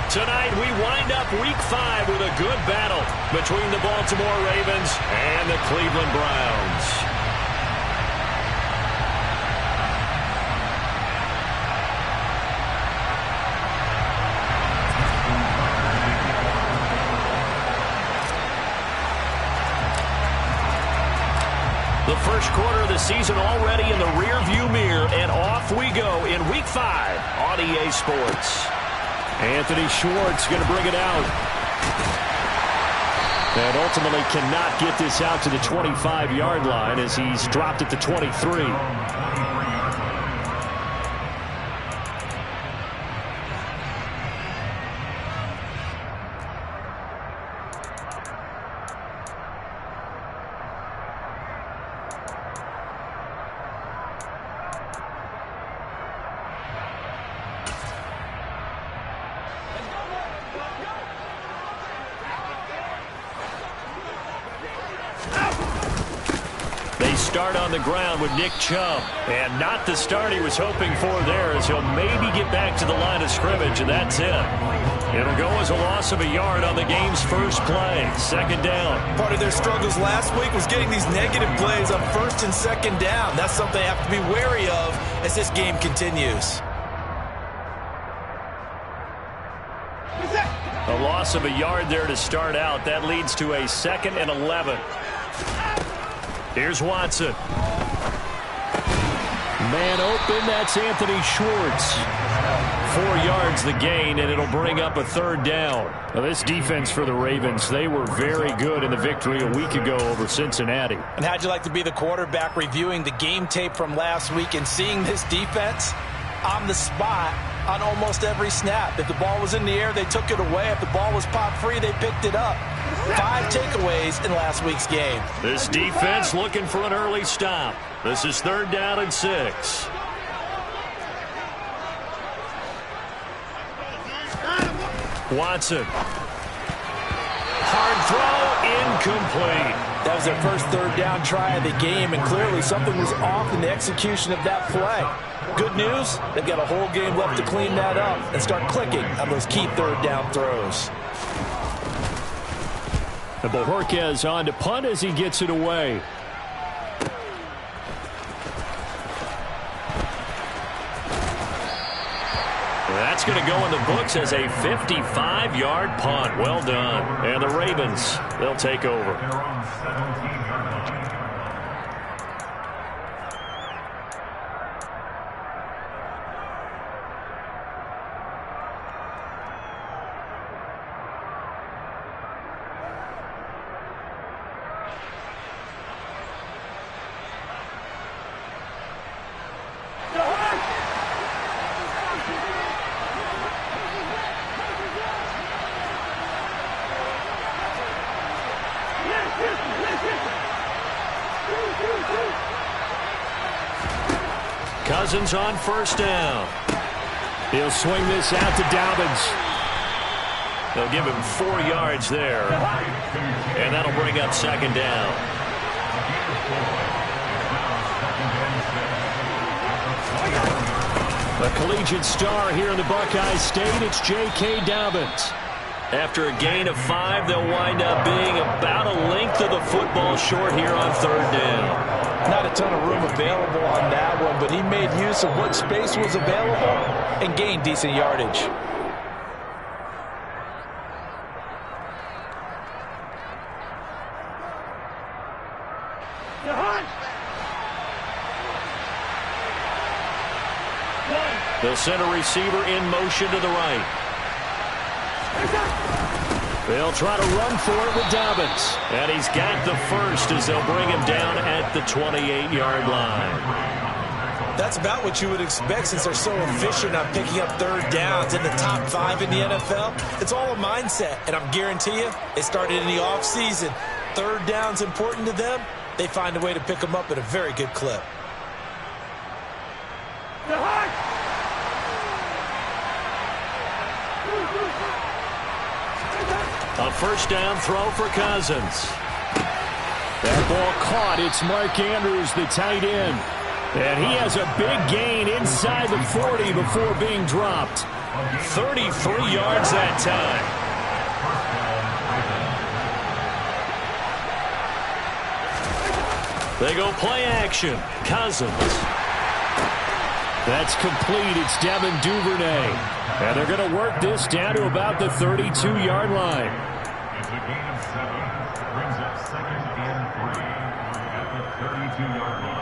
Tonight, we wind up Week 5 with a good battle between the Baltimore Ravens and the Cleveland Browns. The first quarter of the season already in the rearview mirror, and off we go in Week 5 on EA Sports. Anthony Schwartz going to bring it out. And ultimately cannot get this out to the 25-yard line as he's dropped at the 23. Start on the ground with Nick Chubb. And not the start he was hoping for there, as he'll maybe get back to the line of scrimmage, and that's it. It'll go as a loss of a yard on the game's first play. Second down. Part of their struggles last week was getting these negative plays on first and second down. That's something they have to be wary of as this game continues. A loss of a yard there to start out. That leads to a 2nd and 11. Here's Watson. Man open, that's Anthony Schwartz. 4 yards the gain, and it'll bring up a 3rd down. Now, this defense for the Ravens, they were very good in the victory a week ago over Cincinnati. And how'd you like to be the quarterback reviewing the game tape from last week and seeing this defense on the spot on almost every snap? If the ball was in the air, they took it away. If the ball was popped free, they picked it up. 5 takeaways in last week's game. This defense looking for an early stop. This is 3rd down and 6. Watson. Hard throw, incomplete. That was their first 3rd down try of the game, and clearly something was off in the execution of that play. Good news, they've got a whole game left to clean that up and start clicking on those key 3rd down throws. And Bojorquez on to punt as he gets it away. That's going to go in the books as a 55-yard punt. Well done. And the Ravens, they'll take over. Cousins on 1st down. He'll swing this out to Dobbins. They'll give him 4 yards there. And that'll bring up 2nd down. A collegiate star here in the Buckeye State, it's J.K. Dobbins. After a gain of 5, they'll wind up being about a length of the football short here on 3rd down. Not a ton of room available on that one, but he made use of what space was available and gained decent yardage. They'll send a receiver in motion to the right. They'll try to run for it with Dobbins. And he's got the first as they'll bring him down at the 28-yard line. That's about what you would expect since they're so efficient on picking up 3rd downs in the top 5 in the NFL. It's all a mindset, and I'm guarantee you, it started in the offseason. 3rd down's important to them. They find a way to pick them up at a very good clip. A 1st down throw for Cousins. That ball caught. It's Mark Andrews, the tight end. And he has a big gain inside the 40 before being dropped. 33 yards that time. They go play action. Cousins. That's complete. It's Devin Duvernay. And they're going to work this down to about the 32-yard line. It's a gain of 7. Brings up 2nd and 3 at the 32-yard line.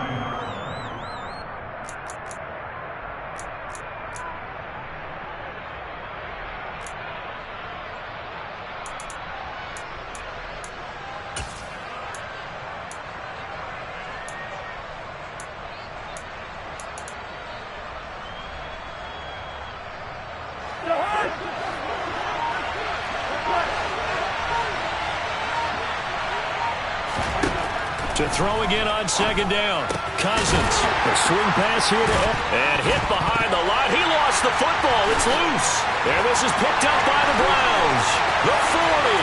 To throw again on 2nd down. Cousins. A swing pass here to him. And hit behind the line. He lost the football. It's loose. And this is picked up by the Browns. The 40.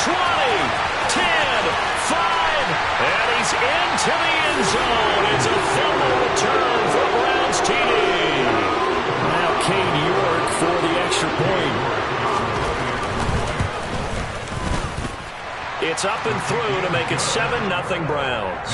20. 10. 5. And he's into the end zone. It's a fumble return for Browns TD. Now Cade York for the extra point. It's up and through to make it 7-0 Browns.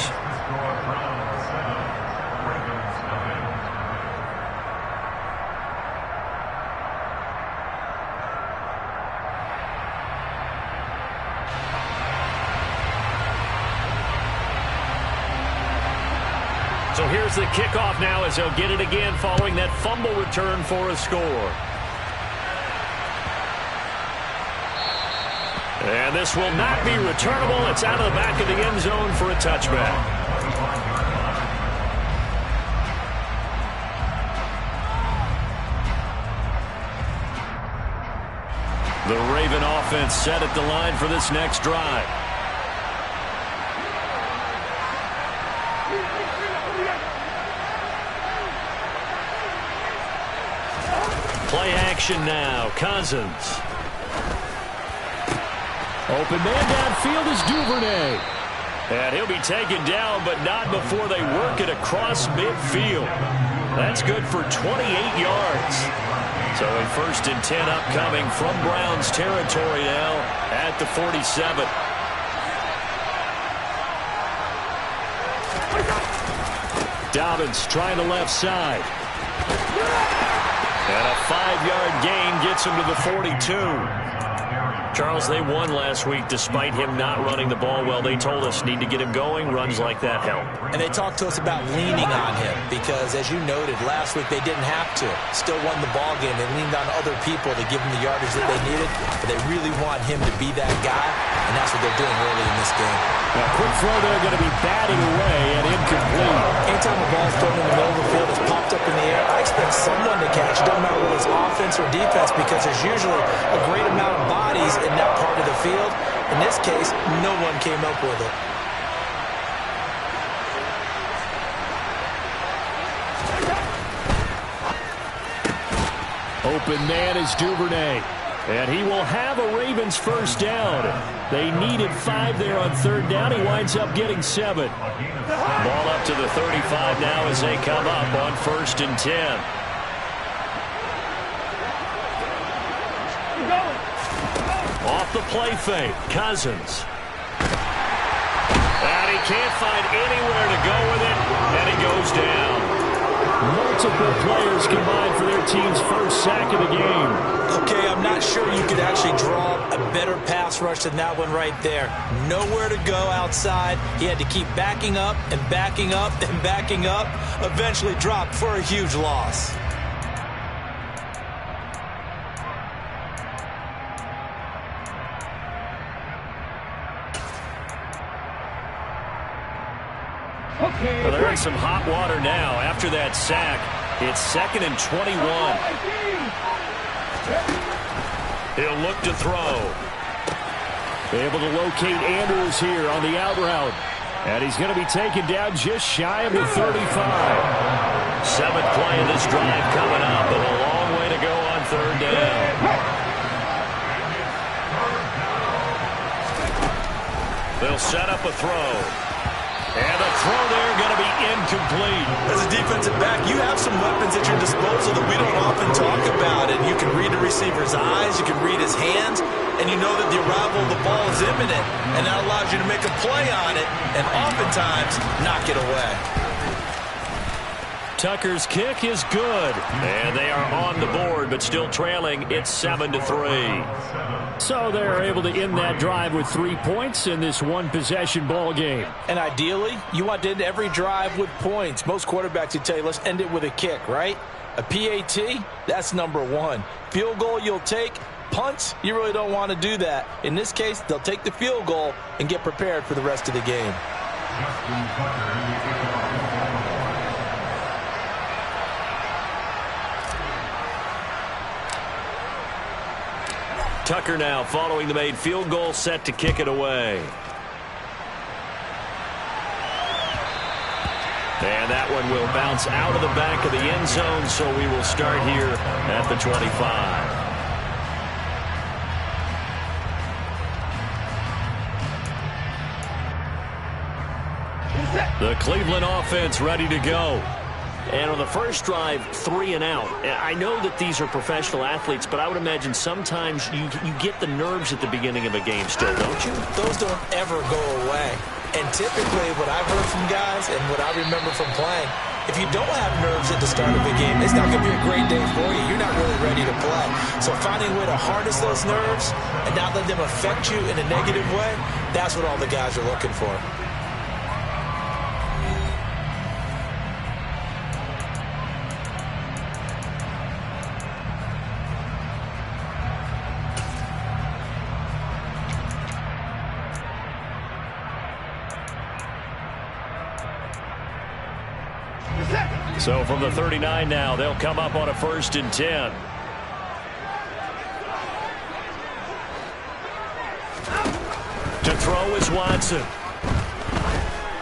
So here's the kickoff now as they'll get it again following that fumble return for a score. And this will not be returnable. It's out of the back of the end zone for a touchback. The Raven offense set at the line for this next drive. Play action now. Cousins. Open man downfield is Duvernay. And he'll be taken down, but not before they work it across midfield. That's good for 28 yards. So a 1st and 10 upcoming from Browns territory now at the 47. Dobbins trying the left side. And a 5-yard gain gets him to the 42. Charles, they won last week despite him not running the ball well. They told us need to get him going. Runs like that help. And they talked to us about leaning on him because, as you noted, last week they didn't have to. Still won the ball game. They leaned on other people to give them the yardage that they needed, but they really want him to be that guy, and that's what they're doing early in this game. Now, quick throw there, going to be batted away and incomplete. Anytime the ball's thrown in the middle of the field, it's popped up in the air, I expect someone to catch. It doesn't matter whether it's offense or defense because there's usually a great amount of bodies in that part of the field. In this case, no one came up with it. Open man is Duvernay. And he will have a Ravens 1st down. They needed 5 there on 3rd down. He winds up getting 7. Ball up to the 35 now as they come up on 1st and 10. Off the play fake, Cousins. And he can't find anywhere to go with it, and he goes down. Multiple players combined for their team's 1st sack of the game. Okay, I'm not sure you could actually draw a better pass rush than that one right there. Nowhere to go outside. He had to keep backing up and backing up and backing up. Eventually dropped for a huge loss. Well, they're in some hot water now. After that sack, it's 2nd and 21. He'll look to throw. Able to locate Andrews here on the out route. And he's going to be taken down just shy of the 35. 7th play of this drive coming up, and a long way to go on 3rd down. They'll set up a throw. And the throw there going to be incomplete. As a defensive back, you have some weapons at your disposal that we don't often talk about. And you can read the receiver's eyes, you can read his hands, and you know that the arrival of the ball is imminent. And that allows you to make a play on it and oftentimes knock it away. Tucker's kick is good. And they are on the board, but still trailing. It's 7-3. So they're able to end that drive with 3 points in this one-possession ball game. And ideally, you want to end every drive with points. Most quarterbacks would tell you, let's end it with a kick, right? A PAT, that's number one. Field goal you'll take. Punts, you really don't want to do that. In this case, they'll take the field goal and get prepared for the rest of the game. Tucker now following the made field goal, set to kick it away. And that one will bounce out of the back of the end zone, so we will start here at the 25. The Cleveland offense ready to go. And on the first drive, 3 and out. I know that these are professional athletes, but I would imagine sometimes you get the nerves at the beginning of a game still, don't you? Those don't ever go away. And typically what I've heard from guys and what I remember from playing, if you don't have nerves at the start of a game, it's not going to be a great day for you. You're not really ready to play. So finding a way to harness those nerves and not let them affect you in a negative way, that's what all the guys are looking for. So from the 39 now, they'll come up on a 1st and 10. To throw is Watson.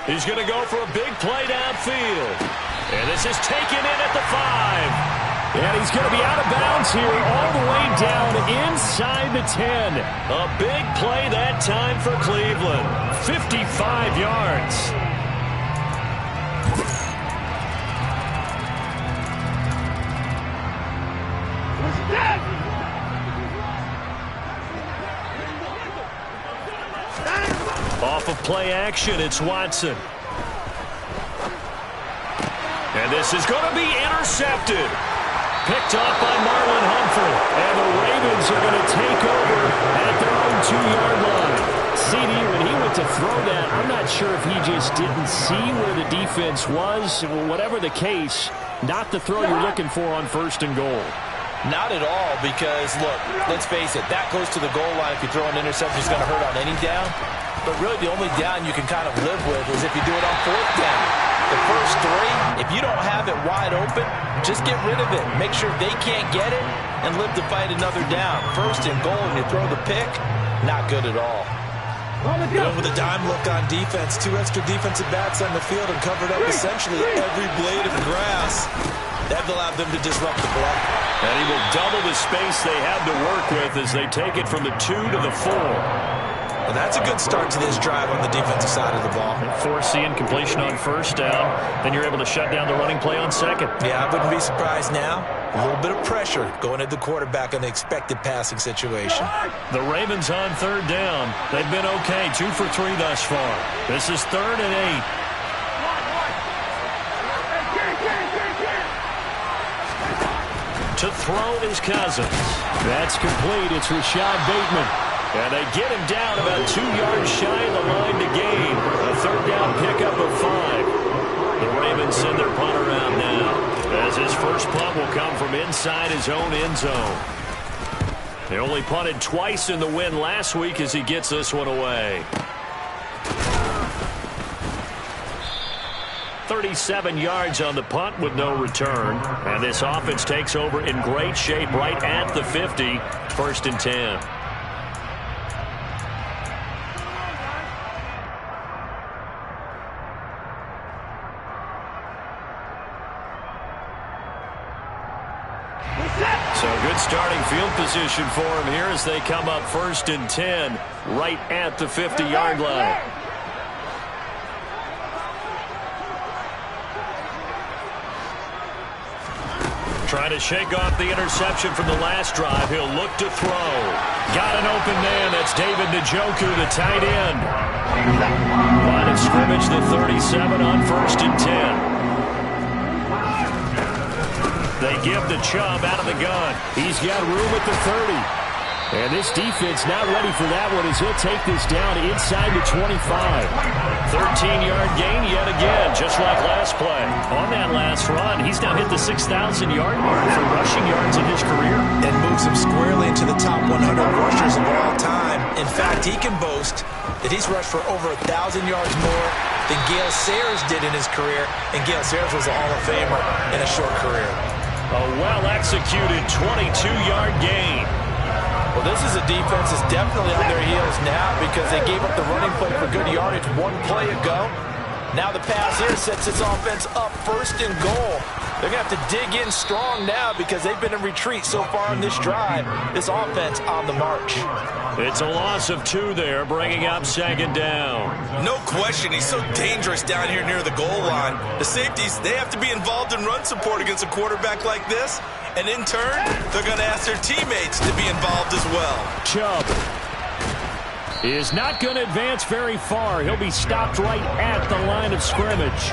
He's going to go for a big play downfield. And this is taken in at the 5. And he's going to be out of bounds here all the way down inside the 10. A big play that time for Cleveland. 55 yards. Off of play action, it's Watson. And this is going to be intercepted. Picked off by Marlon Humphrey. And the Ravens are going to take over at their own 2-yard line. CD, when he went to throw that, I'm not sure if he just didn't see where the defense was. Whatever the case, not the throw you're looking for on 1st and goal. Not at all, because, look, let's face it, that goes to the goal line. If you throw an interception, it's going to hurt on any down. But really, the only down you can kind of live with is if you do it on 4th down. The first 3, if you don't have it wide open, just get rid of it. Make sure they can't get it and live to fight another down. 1st and goal, and you throw the pick, not good at all. With a dime look on defense, 2 extra defensive backs on the field and covered up essentially every blade of grass. That allowed them to disrupt the play. And he will double the space they have to work with as they take it from the 2 to the 4. Well, that's a good start to this drive on the defensive side of the ball. Forcing completion on 1st down. Then you're able to shut down the running play on 2nd. Yeah, I wouldn't be surprised now. A little bit of pressure going at the quarterback on the expected passing situation. The Ravens on 3rd down. They've been okay. 2 for 3 thus far. This is 3rd and 8. To throw is Cousins. That's complete. It's Rashad Bateman. And they get him down about 2 yards shy of the line to gain. A 3rd down pickup of 5. The Ravens send their punt around now, as his first punt will come from inside his own end zone. They only punted twice in the win last week as he gets this one away. 37 yards on the punt with no return. And this offense takes over in great shape right at the 50. 1st and 10. So good starting field position for him here as they come up 1st and 10 right at the 50-yard line. Trying to shake off the interception from the last drive. He'll look to throw. Got an open man. That's David Njoku, the tight end. Line of scrimmage, the 37 on 1st and 10. They give to Chubb out of the gun. He's got room at the 30. And this defense not ready for that one as he'll take this down inside the 25. 13-yard gain yet again, just like last play. On that last run, he's now hit the 6,000-yard mark for rushing yards in his career. And moves him squarely into the top 100 rushers of all time. In fact, he can boast that he's rushed for over 1,000 yards more than Gale Sayers did in his career. And Gale Sayers was a Hall of Famer in a short career. A well-executed 22-yard gain. Well, this is a defense that's definitely on their heels now because they gave up the running play for good yardage one play ago. Now the pass here sets this offense up 1st and goal. They're going to have to dig in strong now because they've been in retreat so far in this drive. This offense on the march. It's a loss of 2 there, bringing up 2nd down. No question, he's so dangerous down here near the goal line. The safeties, they have to be involved in run support against a quarterback like this. And in turn, they're going to ask their teammates to be involved as well. Chubb is not going to advance very far. He'll be stopped right at the line of scrimmage.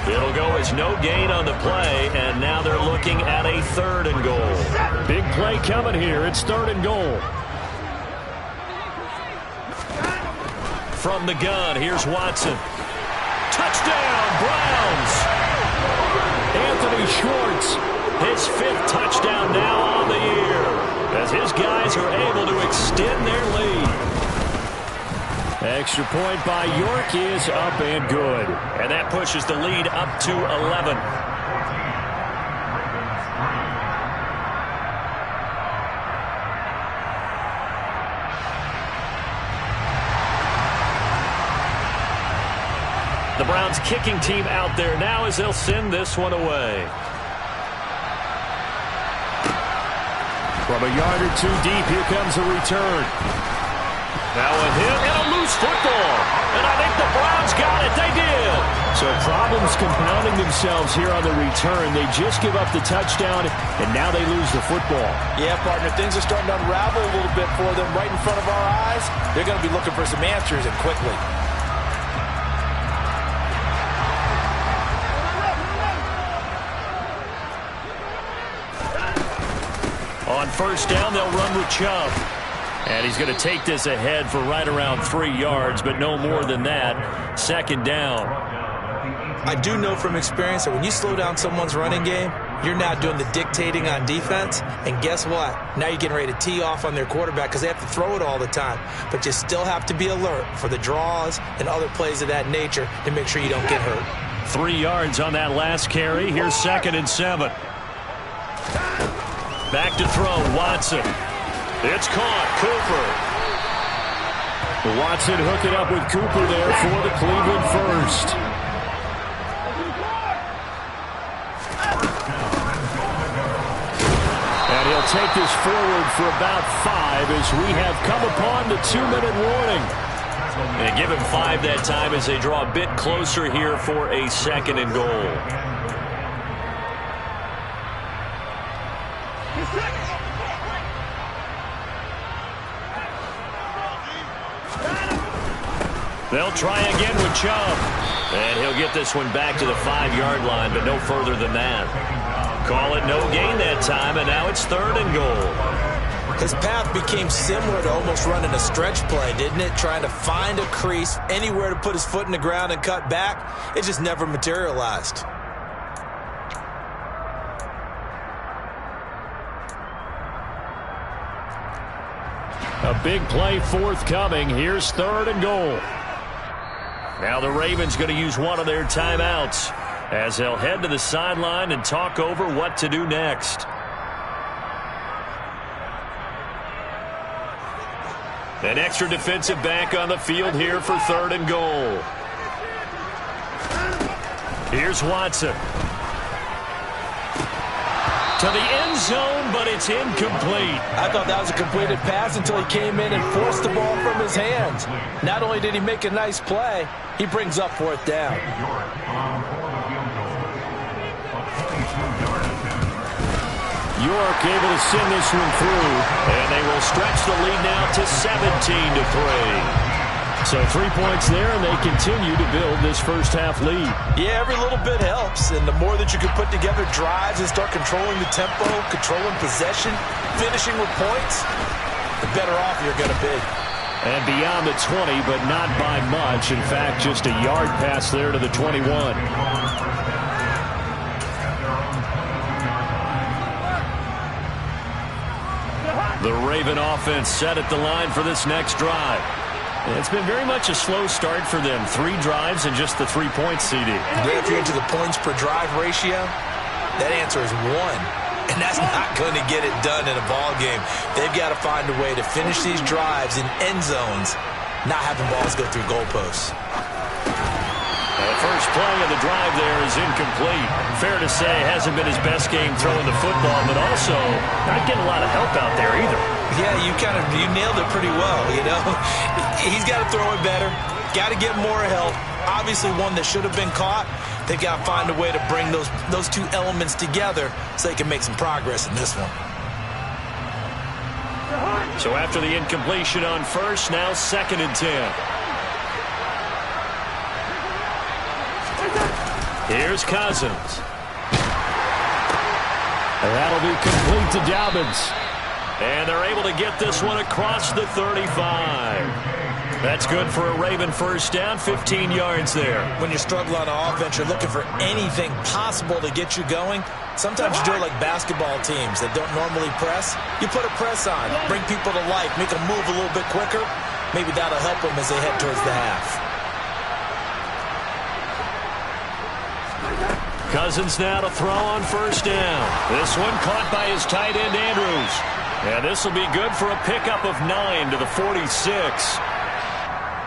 It'll go as no gain on the play, and now they're looking at a 3rd and goal. Big play coming here. It's 3rd and goal. From the gun, here's Watson. Touchdown, Browns! Anthony Schwartz. His 5th touchdown now on the year, as his guys are able to extend their lead. Extra point by York is up and good. And that pushes the lead up to 11. The Browns kicking team out there now as they'll send this one away. From a yard or 2 deep, here comes a return. Now a hit and a loose football. And I think the Browns got it. They did. So problems compounding themselves here on the return. They just give up the touchdown, and now they lose the football. Yeah, partner, things are starting to unravel a little bit for them right in front of our eyes. They're going to be looking for some answers, and quickly. On 1st down, they'll run with Chubb. And he's going to take this ahead for right around 3 yards, but no more than that. 2nd down. I do know from experience that when you slow down someone's running game, you're now doing the dictating on defense. And guess what? Now you're getting ready to tee off on their quarterback because they have to throw it all the time. But you still have to be alert for the draws and other plays of that nature to make sure you don't get hurt. 3 yards on that last carry. Here's 2nd and 7. Back to throw, Watson. It's caught, Cooper. Watson hooked it up with Cooper there for the Cleveland first. And he'll take this forward for about 5 as we have come upon the 2-minute warning. And give him 5 that time as they draw a bit closer here for a 2nd and goal. They'll try again with Chubb. And he'll get this one back to the 5-yard line, but no further than that. Call it no gain that time, and now it's 3rd and goal. His path became similar to almost running a stretch play, didn't it? Trying to find a crease, anywhere to put his foot in the ground and cut back. It just never materialized. A big play forthcoming. Here's 3rd and goal. Now the Ravens going to use one of their timeouts as they'll head to the sideline and talk over what to do next. An extra defensive back on the field here for 3rd and goal. Here's Watson. To the end zone, but it's incomplete. I thought that was a completed pass until he came in and forced the ball from his hands. Not only did he make a nice play, he brings up 4th down. York able to send this one through. And they will stretch the lead now to 17-3. So 3 points there, and they continue to build this first half lead. Yeah, every little bit helps. And the more that you can put together drives and start controlling the tempo, controlling possession, finishing with points, the better off you're going to be. And beyond the 20, but not by much. In fact, just a yard pass there to the 21. The Raven offense set at the line for this next drive. It's been very much a slow start for them. 3 drives and just the 3 points, CD. Yeah, if you're into the points per drive ratio, that answer is 1. And that's not going to get it done in a ball game. They've got to find a way to finish these drives in end zones, not having balls go through goalposts. The first play of the drive there is incomplete. Fair to say, hasn't been his best game throwing the football, but also not getting a lot of help out there either. Yeah, you nailed it pretty well, you know. He's got to throw it better, got to get more help. Obviously one that should have been caught. They've got to find a way to bring those two elements together so they can make some progress in this one. So after the incompletion on first, now 2nd and 10. Here's Cousins. And that'll be complete to Dobbins. And they're able to get this one across the 35. That's good for a Raven first down, 15 yards there. When you struggle on offense, you're looking for anything possible to get you going. Sometimes you do it like basketball teams that don't normally press. You put a press on, bring people to life, make them move a little bit quicker. Maybe that'll help them as they head towards the half. Cousins now to throw on first down. This one caught by his tight end, Andrews. And this will be good for a pickup of 9 to the 46.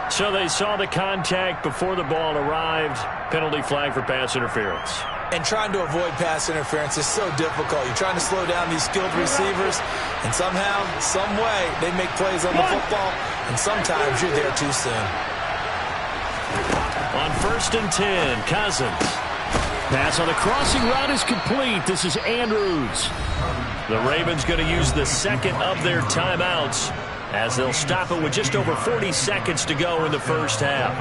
So they saw the contact before the ball arrived. Penalty flag for pass interference. And trying to avoid pass interference is so difficult. You're trying to slow down these skilled receivers, and somehow, some way, they make plays on the football, and sometimes you're there too soon. On 1st and 10, Cousins. Pass on the crossing route is complete. This is Andrews. The Ravens going to use the second of their timeouts as they'll stop it with just over 40 seconds to go in the first half.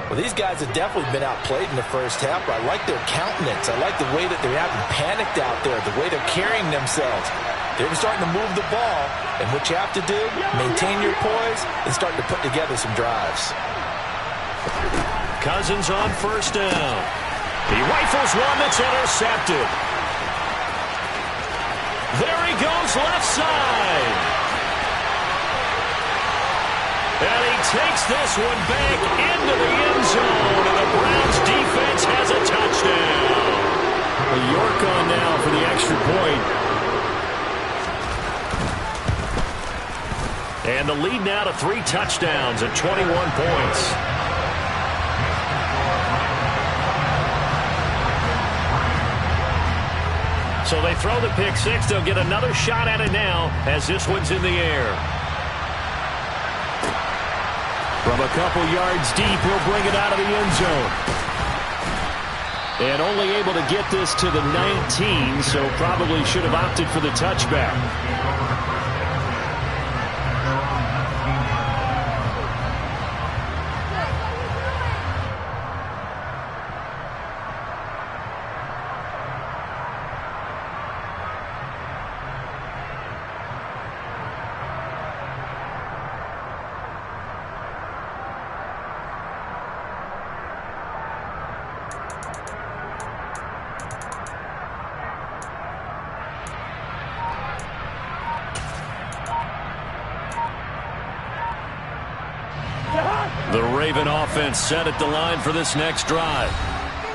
Well, these guys have definitely been outplayed in the first half, but I like their countenance. I like the way that they're having panicked out there, the way they're carrying themselves. They're starting to move the ball, and what you have to do, maintain your poise and start to put together some drives. Cousins on first down. He rifles one that's intercepted. There he goes left side. And he takes this one back into the end zone, and the Browns defense has a touchdown. York on now for the extra point. And the lead now to 3 touchdowns at 21 points. So they throw the pick six. They'll get another shot at it now as this one's in the air. From a couple yards deep, he'll bring it out of the end zone. And only able to get this to the 19, so probably should have opted for the touchback. The Raven offense set at the line for this next drive.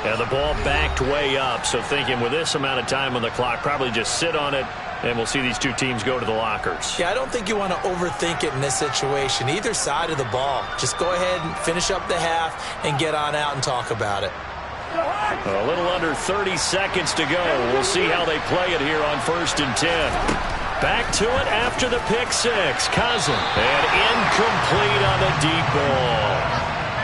And the ball backed way up, so thinking with this amount of time on the clock, probably just sit on it, and we'll see these two teams go to the lockers. Yeah, I don't think you want to overthink it in this situation. Either side of the ball. Just go ahead and finish up the half and get on out and talk about it. A little under 30 seconds to go. We'll see how they play it here on 1st and 10. Back to it after the pick six. Cousins. And incomplete on the deep ball.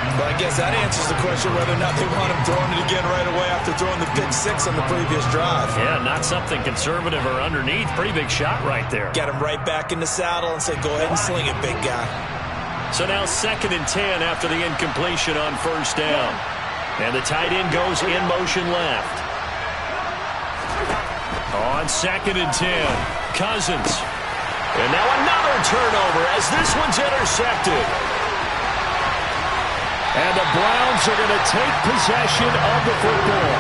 Well, I guess that answers the question whether or not they want him throwing it again right away after throwing the pick six on the previous drive. Yeah, not something conservative or underneath. Pretty big shot right there. Get him right back in the saddle and say, go ahead and sling it, big guy. So now 2nd and 10 after the incompletion on first down. And the tight end goes in motion left. On 2nd and 10, Cousins. And now another turnover as this one's intercepted. And the Browns are going to take possession of the football.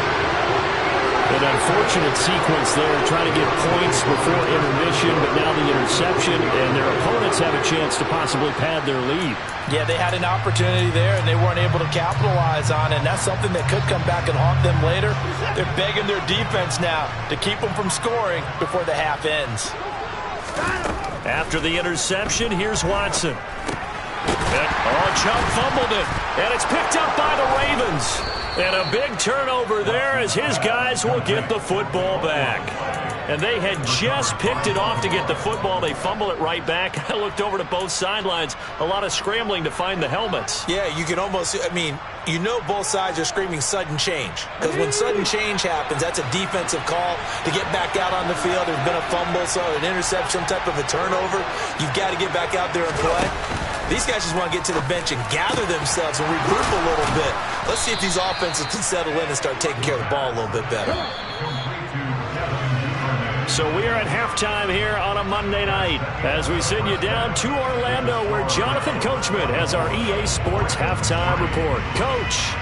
An unfortunate sequence there, trying to get points before intermission, but now the interception, and their opponents have a chance to possibly pad their lead. Yeah, they had an opportunity there, and they weren't able to capitalize on it, and that's something that could come back and haunt them later. They're begging their defense now to keep them from scoring before the half ends. After the interception, here's Watson. Chubb fumbled it, and it's picked up by the Ravens. And a big turnover there as his guys will get the football back. And they had just picked it off to get the football. They fumble it right back. I looked over to both sidelines. A lot of scrambling to find the helmets. Yeah, you can almost, you know both sides are screaming sudden change. Because when sudden change happens, that's a defensive call to get back out on the field. There's been a fumble, so an interception, some type of a turnover. You've got to get back out there and play. These guys just want to get to the bench and gather themselves and regroup a little bit. Let's see if these offenses can settle in and start taking care of the ball a little bit better. So we are at halftime here on a Monday night as we send you down to Orlando where Jonathan Coachman has our EA Sports halftime report. Coach.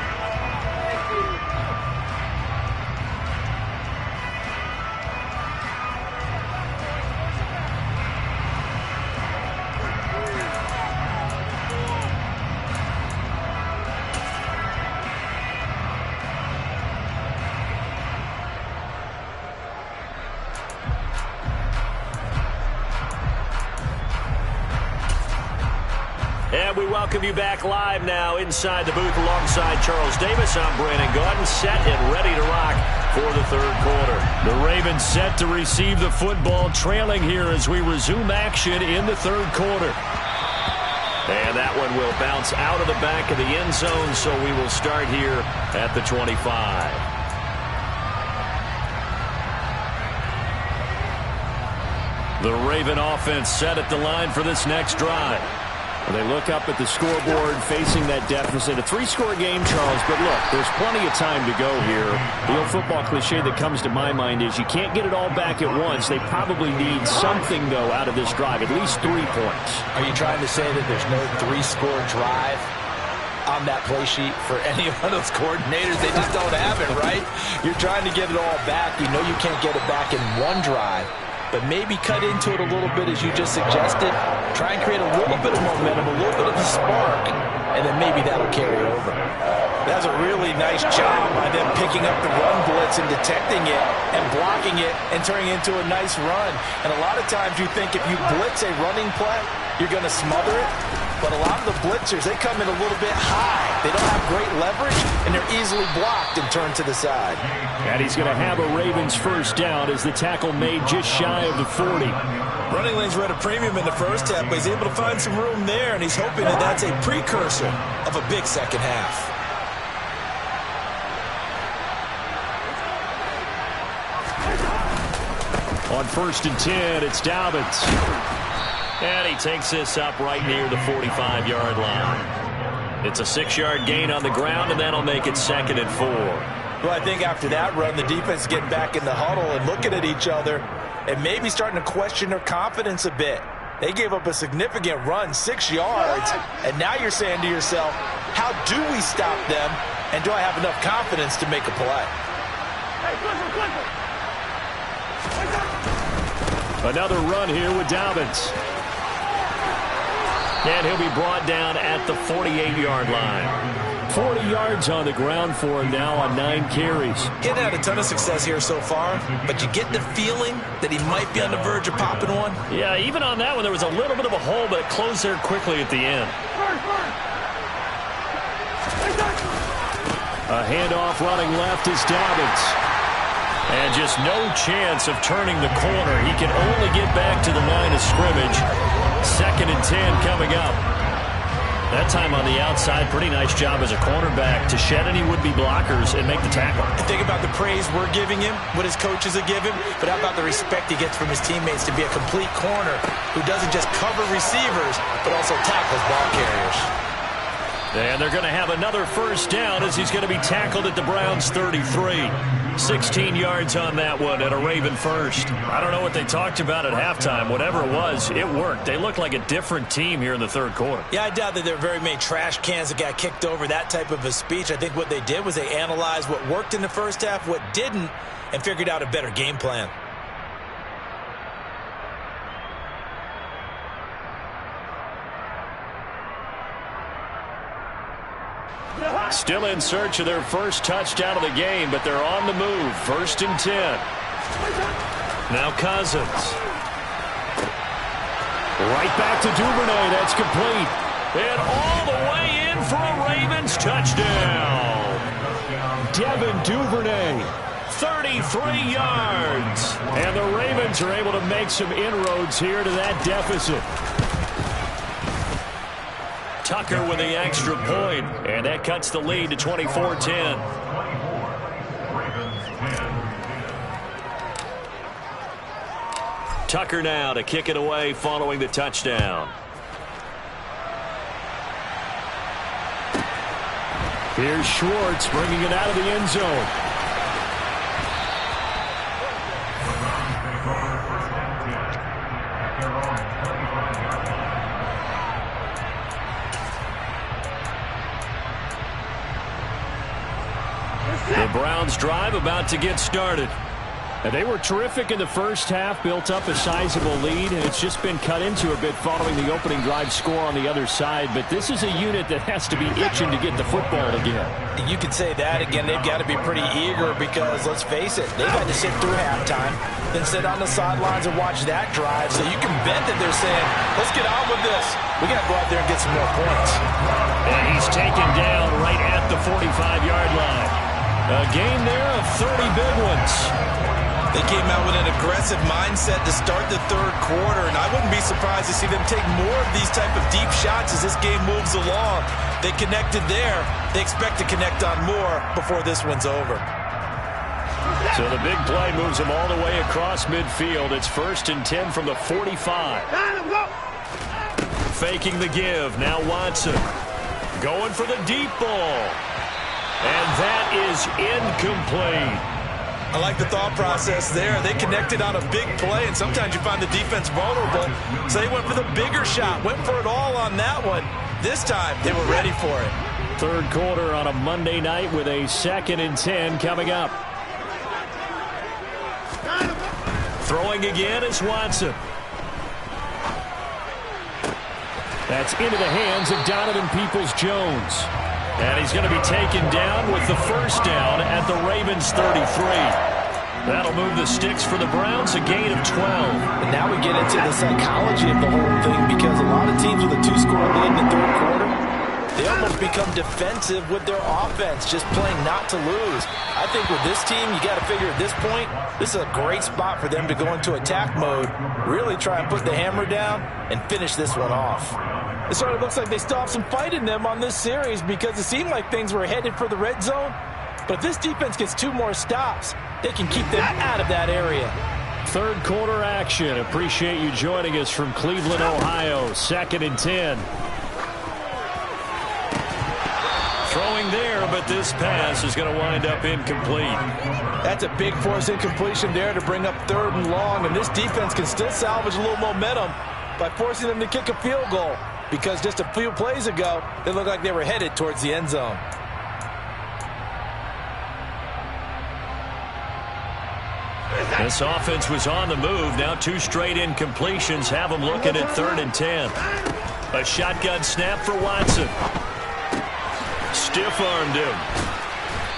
And we welcome you back live now inside the booth alongside Charles Davis. I'm Brandon Gaudin, set and ready to rock for the third quarter. The Ravens set to receive the football, trailing here as we resume action in the third quarter. And that one will bounce out of the back of the end zone, so we will start here at the 25. The Raven offense set at the line for this next drive. They look up at the scoreboard facing that deficit. A 3-score game, Charles, but look, there's plenty of time to go here. The old football cliche that comes to my mind is you can't get it all back at once. They probably need something, though, out of this drive, at least 3 points. Are you trying to say that there's no 3-score drive on that play sheet for any one of those coordinators? They just don't have it, right? You're trying to get it all back. You know you can't get it back in one drive. But maybe cut into it a little bit as you just suggested. Try and create a little bit of momentum, a little bit of a spark, and then maybe that'll carry over. That's a really nice job by them picking up the run blitz and detecting it and blocking it and turning it into a nice run. And a lot of times you think if you blitz a running play, you're going to smother it. But a lot of the blitzers, they come in a little bit high. They don't have great leverage, and they're easily blocked and turned to the side. And he's going to have a Ravens first down as the tackle made just shy of the 40. Running lanes were at a premium in the first half, but he's able to find some room there, and he's hoping that that's a precursor of a big second half. On 1st and 10, it's Dobbins. And he takes this up right near the 45-yard line. It's a 6-yard gain on the ground, and that'll make it 2nd and 4. Well, I think after that run, the defense is getting back in the huddle and looking at each other and maybe starting to question their confidence a bit. They gave up a significant run, 6 yards, and now you're saying to yourself, how do we stop them, and do I have enough confidence to make a play? Another run here with Dobbins. And he'll be brought down at the 48-yard line. 40 yards on the ground for him now on 9 carries. Getting had a ton of success here so far, but you get the feeling that he might be on the verge of popping one. Yeah, even on that one, there was a little bit of a hole, but it closed there quickly at the end. A handoff running left is Dobbins. And just no chance of turning the corner. He can only get back to the line of scrimmage. 2nd and 10 coming up. That time on the outside, pretty nice job as a cornerback to shed any would-be blockers and make the tackle. And think about the praise we're giving him, what his coaches are giving, but how about the respect he gets from his teammates to be a complete corner who doesn't just cover receivers, but also tackles ball carriers. And they're going to have another first down as he's going to be tackled at the Browns' 33. 16 yards on that one at a Raven first. I don't know what they talked about at halftime. Whatever it was, it worked. They looked like a different team here in the third quarter. Yeah, I doubt that there were very many trash cans that got kicked over, that type of a speech. I think what they did was they analyzed what worked in the first half, what didn't, and figured out a better game plan. Still in search of their first touchdown of the game, but they're on the move. 1st and 10. Now Cousins. Right back to Duvernay. That's complete. And all the way in for a Ravens touchdown. Devin Duvernay. 33 yards. And the Ravens are able to make some inroads here to that deficit. Tucker with the extra point, and that cuts the lead to 24-10. Tucker now to kick it away following the touchdown. Here's Schwartz bringing it out of the end zone. The Browns drive about to get started. And they were terrific in the first half, built up a sizable lead, and it's just been cut into a bit following the opening drive score on the other side. But this is a unit that has to be itching to get the football again. You could say that again. They've got to be pretty eager because, let's face it, they've had to sit through halftime, then sit on the sidelines and watch that drive. So you can bet that they're saying, let's get on with this. We got to go out there and get some more points. And he's taken down right at the 45-yard line. A game there of 30 big ones. They came out with an aggressive mindset to start the third quarter, and I wouldn't be surprised to see them take more of these type of deep shots as this game moves along. They connected there. They expect to connect on more before this one's over. So the big play moves them all the way across midfield. It's 1st and 10 from the 45. Faking the give. Now Watson going for the deep ball. And that is incomplete. I like the thought process there. They connected on a big play, and sometimes you find the defense vulnerable. So they went for the bigger shot, went for it all on that one. This time, they were ready for it. Third quarter on a Monday night with a 2nd and 10 coming up. Throwing again is Watson. That's into the hands of Donovan Peoples-Jones. And he's going to be taken down with the first down at the Ravens 33. That'll move the sticks for the Browns, a gain of 12. And now we get into the psychology of the whole thing, because a lot of teams with a 2-score lead in the third quarter, they almost become defensive with their offense, just playing not to lose. I think with this team, you got to figure at this point, this is a great spot for them to go into attack mode, really try and put the hammer down and finish this one off. It sort of looks like they still have some fight in them on this series, because it seemed like things were headed for the red zone. But if this defense gets 2 more stops, they can keep them out of that area. Third quarter action. Appreciate you joining us from Cleveland, Ohio. 2nd and 10. Throwing there, but this pass is going to wind up incomplete. That's a big forced incompletion there to bring up 3rd and long, and this defense can still salvage a little momentum by forcing them to kick a field goal, because just a few plays ago, they looked like they were headed towards the end zone. This offense was on the move. Now 2 straight incompletions have them looking at 3rd and 10. A shotgun snap for Watson. Stiff-armed him.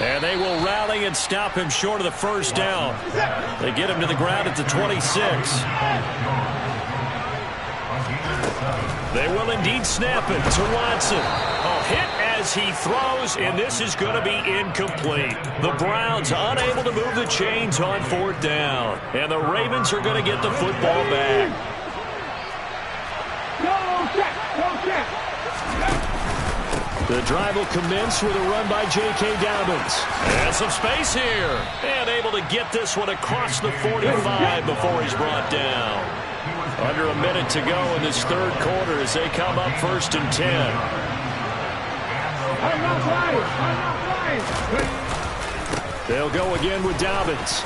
And they will rally and stop him short of the first down. They get him to the ground at the 26. They will indeed snap it to Watson. A hit as he throws, and this is going to be incomplete. The Browns unable to move the chains on 4th down. And the Ravens are going to get the football back. The drive will commence with a run by J.K. Dobbins. And some space here. And able to get this one across the 45 before he's brought down. Under a minute to go in this third quarter as they come up 1st and 10. They'll go again with Dobbins.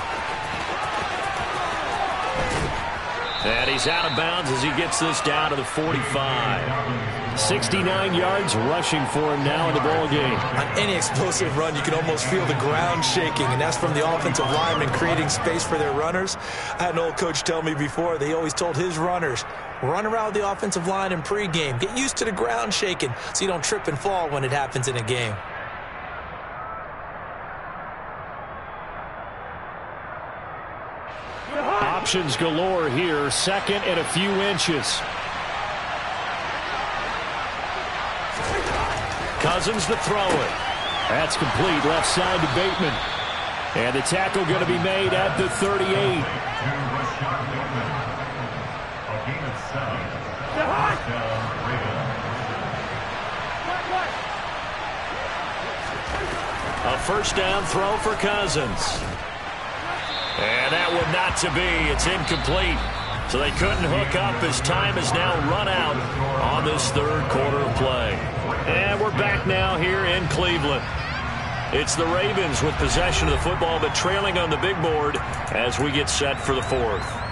And he's out of bounds as he gets this down to the 45. 69 yards rushing for him now in the ball game. On any explosive run, you can almost feel the ground shaking, and that's from the offensive linemen creating space for their runners. I had an old coach tell me before, they always told his runners, run around the offensive line in pregame. Get used to the ground shaking so you don't trip and fall when it happens in a game. Options galore here. 2nd and a few inches. Cousins to throw it. That's complete. Left side to Bateman. And the tackle going to be made at the 38. A first down throw for Cousins. And that one not to be. It's incomplete. So they couldn't hook up as time has now run out on this third quarter of play. And we're back now here in Cleveland. It's the Ravens with possession of the football, but trailing on the big board as we get set for the 4th.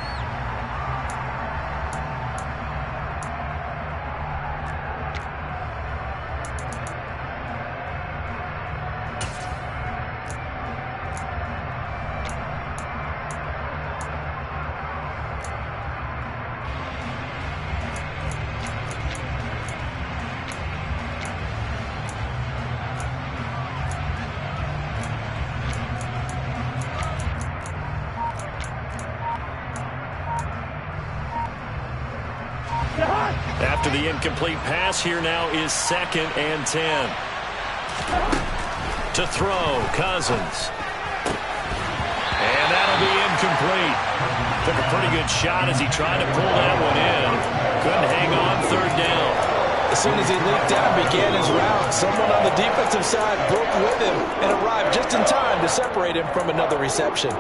After the incomplete pass, here now is 2nd and 10. To throw, Cousins. And that'll be incomplete. Took a pretty good shot as he tried to pull that one in. Couldn't hang on 3rd down. As soon as he leaped out and began his route, someone on the defensive side broke with him and arrived just in time to separate him from another reception.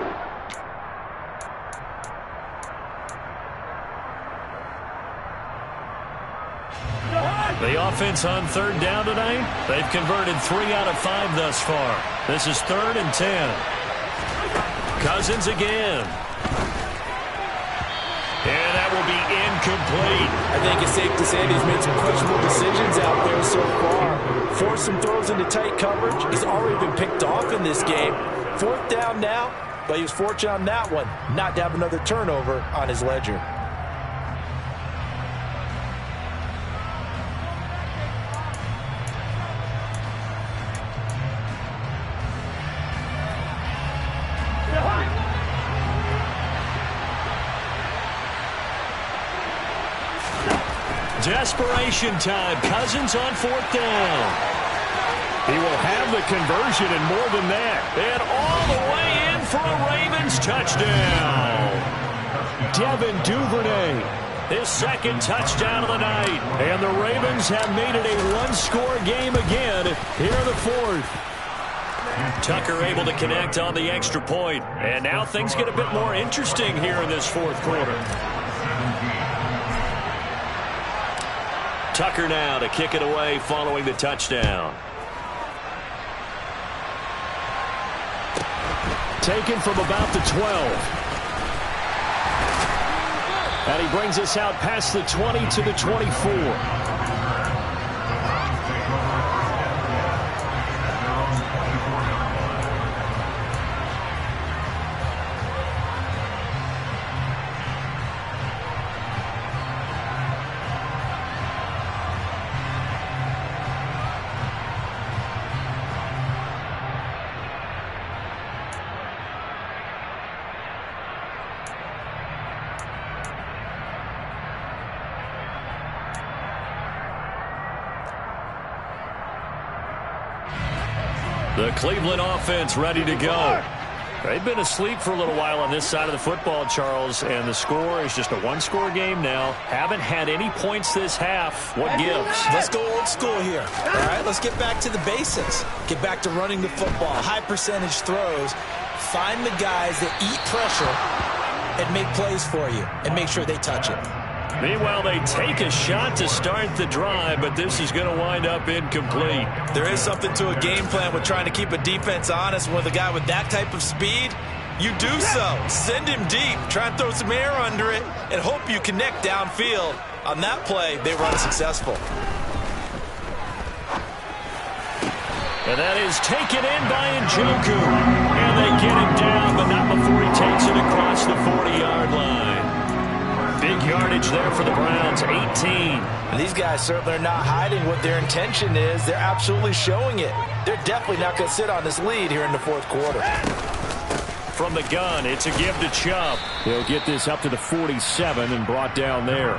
The offense on 3rd down tonight, they've converted 3 out of 5 thus far. This is 3rd and 10. Cousins again. And that will be incomplete. I think it's safe to say that he's made some questionable decisions out there so far. Forced some throws into tight coverage. He's already been picked off in this game. 4th down now, but he was fortunate on that one not to have another turnover on his ledger. Desperation time. Cousins on 4th down. He will have the conversion and more than that. And all the way in for a Ravens touchdown. Devin Duvernay. His 2nd touchdown of the night. And the Ravens have made it a one-score game again here in the 4th. Tucker able to connect on the extra point. And now things get a bit more interesting here in this 4th quarter. Tucker now to kick it away following the touchdown. Taken from about the 12. And he brings us out past the 20 to the 24. The Cleveland offense ready to go. They've been asleep for a little while on this side of the football, Charles, and the score is just a one-score game now. Haven't had any points this half. What gives? Let's go old school here. All right, let's get back to the basics. Get back to running the football, high percentage throws. Find the guys that eat pressure and make plays for you and make sure they touch it. Meanwhile, they take a shot to start the drive, but this is going to wind up incomplete. There is something to a game plan with trying to keep a defense honest. With a guy with that type of speed, you do so. Send him deep. Try and throw some air under it and hope you connect downfield. On that play, they were unsuccessful. And that is taken in by Njoku. And they get him down, but not before he takes it across the 40-yard line. Big yardage there for the Browns, 18. And these guys certainly are not hiding what their intention is. They're absolutely showing it. They're definitely not going to sit on this lead here in the fourth quarter. From the gun, it's a give to Chubb. He'll get this up to the 47 and brought down there.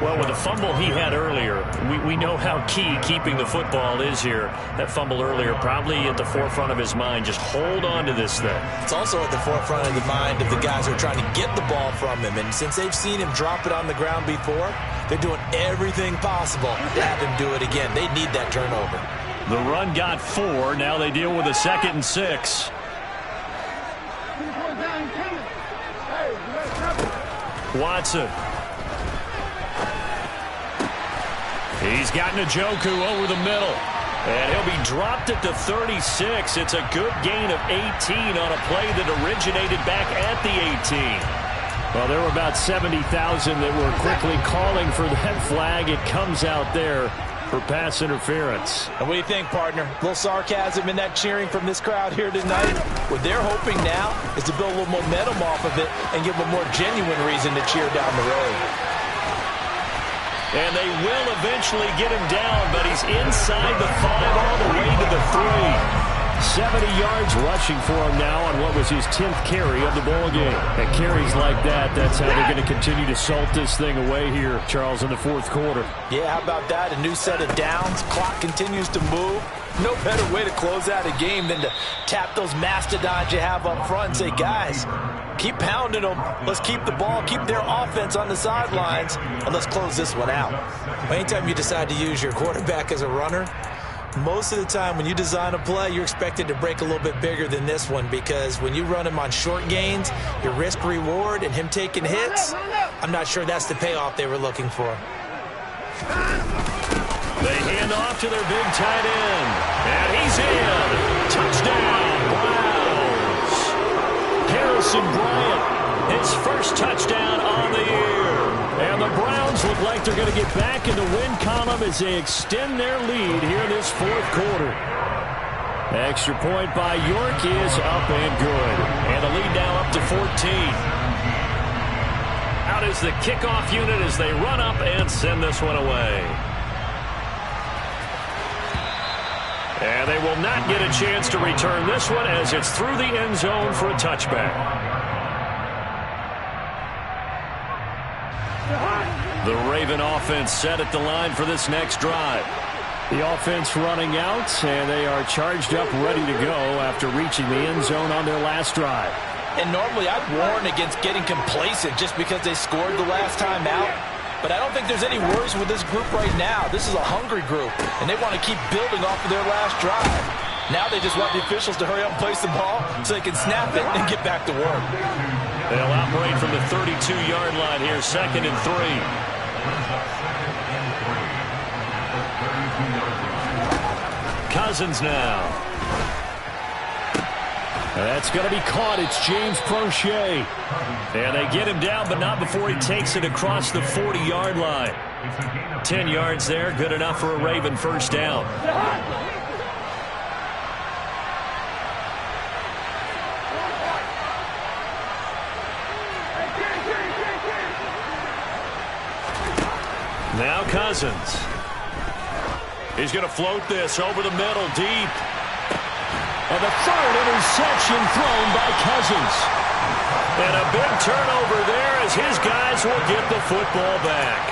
Well, with the fumble he had earlier, we know how key keeping the football is here. That fumble earlier probably at the forefront of his mind. Just hold on to this thing. It's also at the forefront of the mind of the guys who are trying to get the ball from him. And since they've seen him drop it on the ground before, they're doing everything possible to have him do it again. They need that turnover. The run got 4. Now they deal with a 2nd and 6. Watson. He's got Njoku over the middle. And he'll be dropped at the 36. It's a good gain of 18 on a play that originated back at the 18. Well, there were about 70,000 that were quickly calling for that flag. It comes out there for pass interference. And what do you think, partner? A little sarcasm in that cheering from this crowd here tonight. What they're hoping now is to build a little momentum off of it and give them a more genuine reason to cheer down the road. And they will eventually get him down, but he's inside the 5 all the way to the 3. 70 yards rushing for him now on what was his 10th carry of the ball game. And carries like that, that's how they're going to continue to salt this thing away here, Charles, in the fourth quarter. Yeah, how about that? A new set of downs. Clock continues to move. No better way to close out a game than to tap those mastodons you have up front and say, guys, keep pounding them. Let's keep the ball, keep their offense on the sidelines, and let's close this one out. Anytime you decide to use your quarterback as a runner, most of the time when you design a play, you're expected to break a little bit bigger than this one, because when you run him on short gains, your risk-reward and him taking hits, I'm not sure that's the payoff they were looking for. They hand off to their big tight end. And he's in. Touchdown, Browns. Harrison Bryant, his first touchdown on the year. And the Browns look like they're going to get back in the win column as they extend their lead here in this fourth quarter. Extra point by York is up and good. And the lead now up to 14. Out is the kickoff unit as they run up and send this one away. And they will not get a chance to return this one as it's through the end zone for a touchback. The Raven offense set at the line for this next drive. The offense running out, and they are charged up, ready to go after reaching the end zone on their last drive. And normally I'd warn against getting complacent just because they scored the last time out. But I don't think there's any worries with this group right now. This is a hungry group, and they want to keep building off of their last drive. Now they just want the officials to hurry up and place the ball so they can snap it and get back to work. They'll operate from the 32-yard line here, 2nd and 3. Cousins now. That's going to be caught. It's James Prochet. And they get him down, but not before he takes it across the 40-yard line. 10 yards there, good enough for a Raven first down. Now Cousins. He's going to float this over the middle, deep. And the third interception thrown by Cousins. And a big turnover there as his guys will get the football back.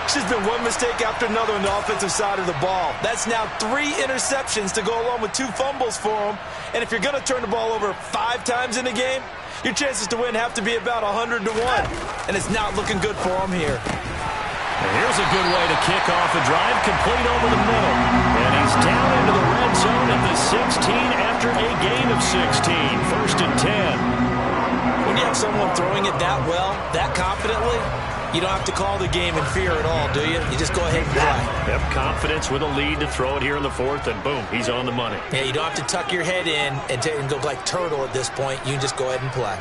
It's just been one mistake after another on the offensive side of the ball. That's now 3 interceptions to go along with 2 fumbles for him. And if you're going to turn the ball over 5 times in a game, your chances to win have to be about 100 to 1. And it's not looking good for him here. And here's a good way to kick off a drive, complete over the middle. And he's down into the red zone at the 16 after a gain of 16. 1st and 10. When you have someone throwing it that well, that confidently, you don't have to call the game in fear at all, do you? You just go ahead and play. Have confidence with a lead to throw it here in the 4th, and boom, he's on the money. Yeah, you don't have to tuck your head in and go like turtle at this point. You just go ahead and play.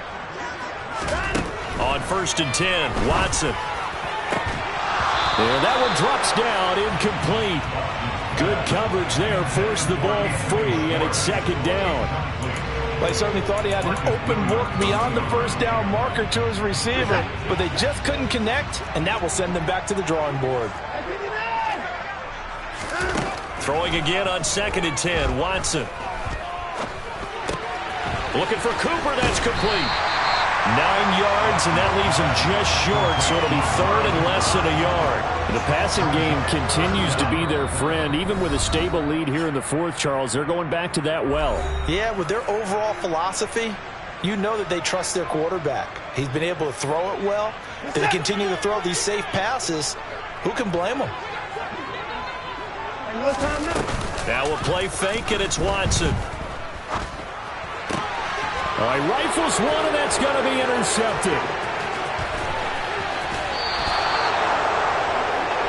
On 1st and 10, Watson. And that one drops down, incomplete. Good coverage there, forced the ball free, and it's 2nd down. Well, he certainly thought he had an open look beyond the 1st down marker to his receiver, but they just couldn't connect, and that will send them back to the drawing board. Throwing again on 2nd and 10, Watson. Looking for Cooper, that's complete. 9 yards, and that leaves him just short, so it'll be 3rd and less than a yard. The passing game continues to be their friend. Even with a stable lead here in the 4th, Charles, they're going back to that well. Yeah, with their overall philosophy, you know that they trust their quarterback. He's been able to throw it well. They continue to throw these safe passes. Who can blame them? Now we'll play fake, and it's Watson. All right, rifles one, and that's going to be intercepted.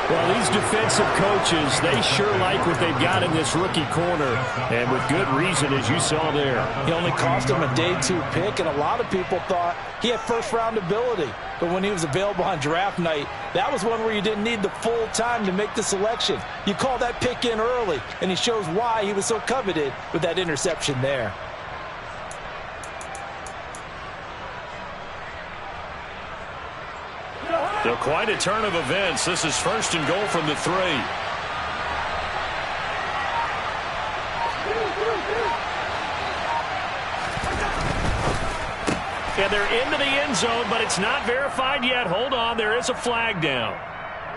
Well, these defensive coaches, they sure like what they've got in this rookie corner, and with good reason, as you saw there. He only cost him a day 2 pick, and a lot of people thought he had first-round ability. But when he was available on draft night, that was one where you didn't need the full time to make the selection. You call that pick in early, and he shows why he was so coveted with that interception there. So quite a turn of events. This is 1st and goal from the 3. And they're into the end zone, but it's not verified yet. Hold on, there is a flag down.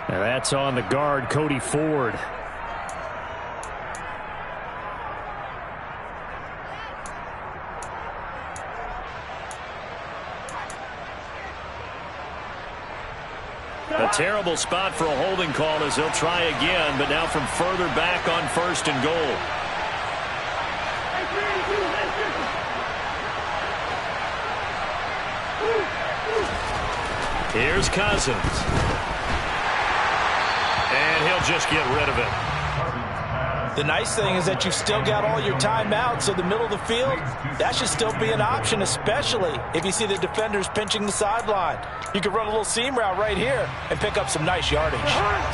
And that's on the guard, Cody Ford. A terrible spot for a holding call as they'll try again, but now from further back on 1st and goal. Here's Cousins. And he'll just get rid of it. The nice thing is that you've still got all your timeouts, so the middle of the field, that should still be an option, especially if you see the defenders pinching the sideline. You could run a little seam route right here and pick up some nice yardage.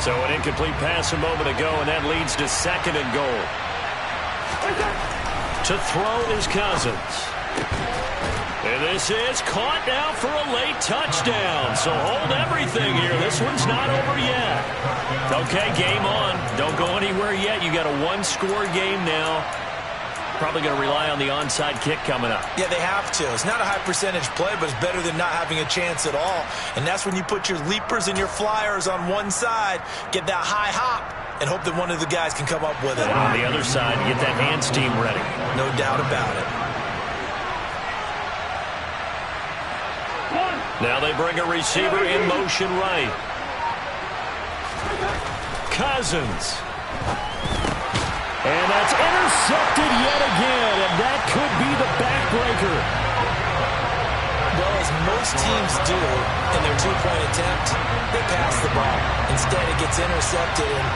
So an incomplete pass a moment ago, and that leads to 2nd and goal. To throw is Cousins. And this is caught now for a late touchdown. So hold everything here. This one's not over yet. Okay, game on. Don't go anywhere yet. You got a 1-score game now. Probably going to rely on the onside kick coming up. Yeah, they have to. It's not a high percentage play, but it's better than not having a chance at all. And that's when you put your leapers and your flyers on one side, get that high hop, and hope that one of the guys can come up with it. And on the other side, get that hands team ready. No doubt about it. Now they bring a receiver in motion right. Cousins. And that's intercepted yet again, and that could be the backbreaker. Well, as most teams do in their 2-point attempt, they pass the ball. Instead, it gets intercepted, and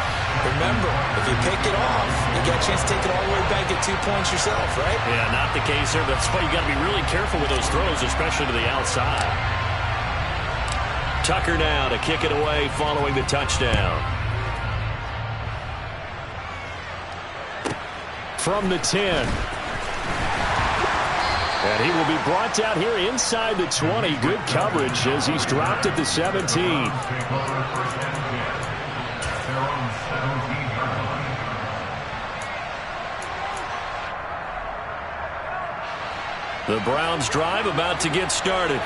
remember, if you pick it off, you got a chance to take it all the way back at 2 points yourself, right? Yeah, not the case here, but that's why you got to be really careful with those throws, especially to the outside. Tucker now to kick it away following the touchdown. From the 10. And he will be brought down here inside the 20. Good coverage as he's dropped at the 17. The Browns drive about to get started.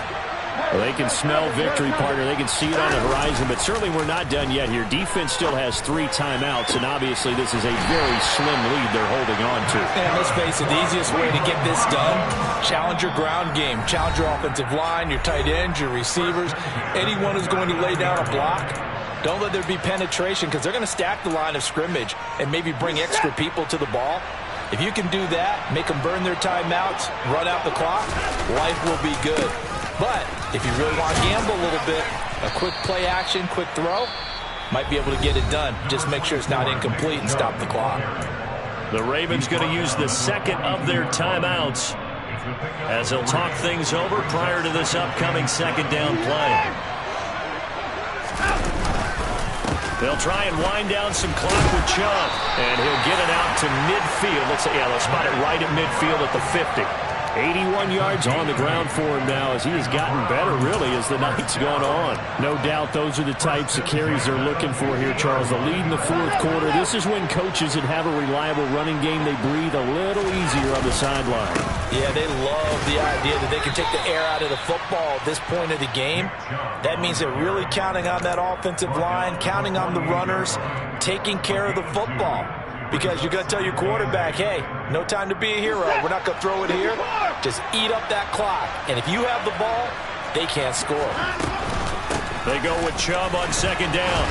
Well, they can smell victory, partner. They can see it on the horizon, but certainly we're not done yet here. Defense still has 3 timeouts, and obviously this is a very slim lead they're holding on to. And let's face it, the easiest way to get this done, challenge your ground game. Challenge your offensive line, your tight ends, your receivers, anyone who's going to lay down a block. Don't let there be penetration because they're going to stack the line of scrimmage and maybe bring extra people to the ball. If you can do that, make them burn their timeouts, run out the clock, life will be good. But if you really want to gamble a little bit, a quick play action, quick throw, might be able to get it done. Just make sure it's not incomplete and stop the clock. The Ravens going to use the second of their timeouts as they'll talk things over prior to this upcoming second down play. They'll try and wind down some clock with Chubb, and he'll get it out to midfield. They'll spot it right at midfield at the 50. 81 yards on the ground for him now as he has gotten better, really, as the night's gone on. No doubt those are the types of carries they're looking for here, Charles. The lead in the fourth quarter. This is when coaches that have a reliable running game, they breathe a little easier on the sideline. Yeah, they love the idea that they can take the air out of the football at this point of the game. That means they're really counting on that offensive line, counting on the runners, taking care of the football. Because you're going to tell your quarterback, hey, no time to be a hero. We're not going to throw it here. Just eat up that clock. And if you have the ball, they can't score. They go with Chubb on second down.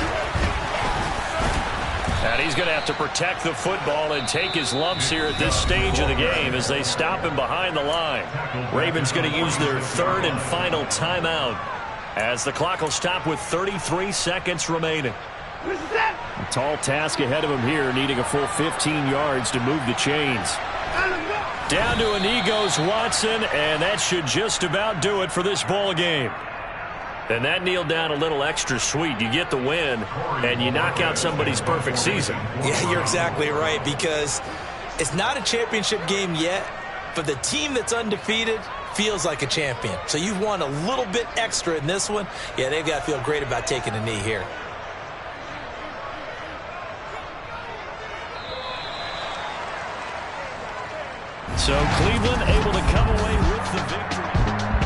And he's going to have to protect the football and take his lumps here at this stage of the game as they stop him behind the line. Ravens going to use their third and final timeout as the clock will stop with 33 seconds remaining. A tall task ahead of him here, needing a full 15 yards to move the chains. Down to a knee goes Watson, and that should just about do it for this ball game. And that kneeled down a little extra sweet. You get the win, and you knock out somebody's perfect season. Yeah, you're exactly right, because it's not a championship game yet, but the team that's undefeated feels like a champion. So you've won a little bit extra in this one. Yeah, they've got to feel great about taking a knee here. So Cleveland able to come away with the victory.